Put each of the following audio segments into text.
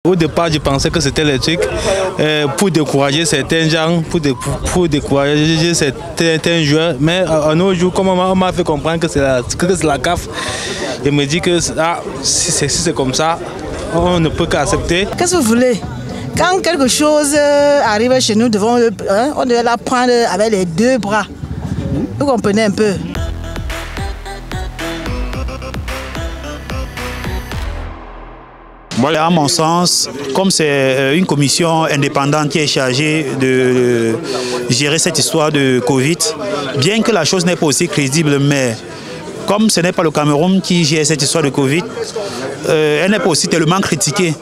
Au départ, je pensais que c'était le truc pour décourager certains gens, pour décourager certains joueurs. Mais un autre jour, comme on m'a fait comprendre que c'est la CAF, il me dit que si c'est comme ça, on ne peut qu'accepter. Qu'est-ce que vous voulez? Quand quelque chose arrive chez nous, on devait la prendre avec les deux bras. Vous comprenez un peu? Moi, à mon sens, comme c'est une commission indépendante qui est chargée de gérer cette histoire de Covid, bien que la chose n'est pas aussi crédible, mais comme ce n'est pas le Cameroun qui gère cette histoire de Covid, elle n'est pas aussi tellement critiquée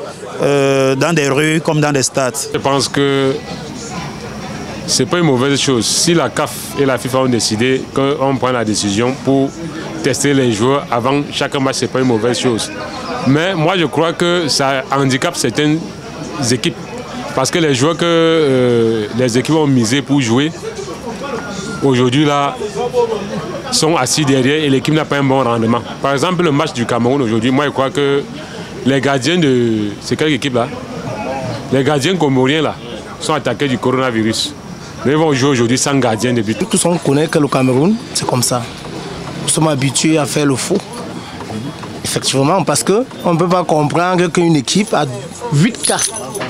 dans des rues comme dans des stades. Je pense que ce n'est pas une mauvaise chose. Si la CAF et la FIFA ont décidé qu'on prend la décision pour tester les joueurs avant chaque match, ce n'est pas une mauvaise chose. Mais moi, je crois que ça handicape certaines équipes. Parce que les joueurs que les équipes ont misé pour jouer, aujourd'hui, là, sont assis derrière et l'équipe n'a pas un bon rendement. Par exemple, le match du Cameroun aujourd'hui, moi, je crois que les gardiens de... C'est quelle équipe, là? Les gardiens comoriens, là, sont attaqués du coronavirus. Mais ils vont jouer aujourd'hui sans gardien de but. Tous on connaît que le Cameroun, c'est comme ça. Nous sommes habitués à faire le faux. Effectivement, parce qu'on ne peut pas comprendre qu'une équipe a 8 cas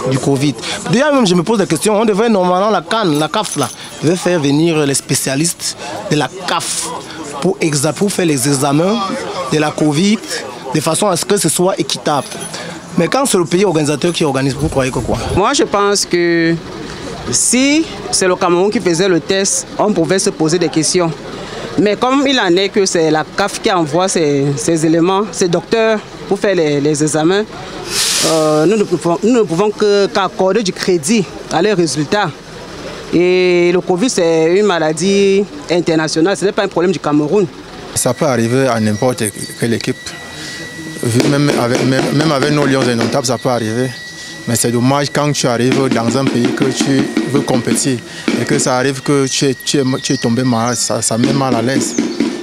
du Covid. Déjà, même, je me pose des questions. On devrait normalement, la CAF, là, devait faire venir les spécialistes de la CAF pour faire les examens de la Covid de façon à ce que ce soit équitable. Mais quand c'est le pays organisateur qui organise, vous croyez que quoi? Moi, je pense que si c'est le Cameroun qui faisait le test, on pouvait se poser des questions. Mais comme il en est que c'est la CAF qui envoie ces éléments, ces docteurs pour faire les examens, nous ne pouvons qu'accorder du crédit à leurs résultats. Et le Covid, c'est une maladie internationale, ce n'est pas un problème du Cameroun. Ça peut arriver à n'importe quelle équipe. Même avec nos Lions indomptables, ça peut arriver. Mais c'est dommage quand tu arrives dans un pays que tu veux compétir et que ça arrive que tu es tombé malade, ça met mal à l'aise.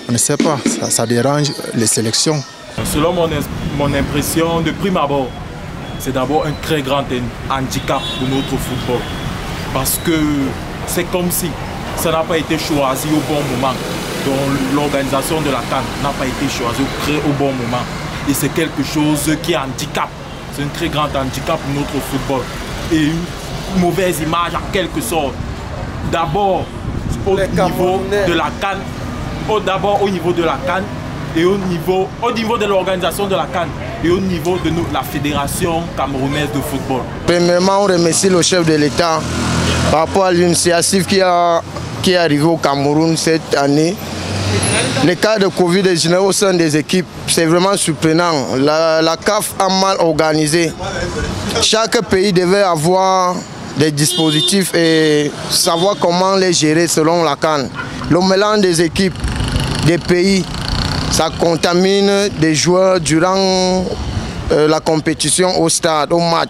On ne sait pas, ça dérange les sélections. Selon mon impression, de prime abord, c'est d'abord un très grand handicap de notre football. Parce que c'est comme si ça n'a pas été choisi au bon moment. Donc l'organisation de la CAN n'a pas été choisie au bon moment. Et c'est quelque chose qui handicape. C'est un très grand handicap pour notre football et une mauvaise image en quelque sorte. D'abord au niveau de la CAN, au niveau de la CAN et au niveau de l'organisation de la CAN et au niveau de la fédération camerounaise de football. Premièrement, on remercie le chef de l'État par rapport à l'initiative qui est arrivée au Cameroun cette année. Les cas de Covid-19 au sein des équipes, c'est vraiment surprenant. La CAF a mal organisé. Chaque pays devait avoir des dispositifs et savoir comment les gérer selon la CAN. Le mélange des équipes, des pays, ça contamine des joueurs durant la compétition au stade, au match.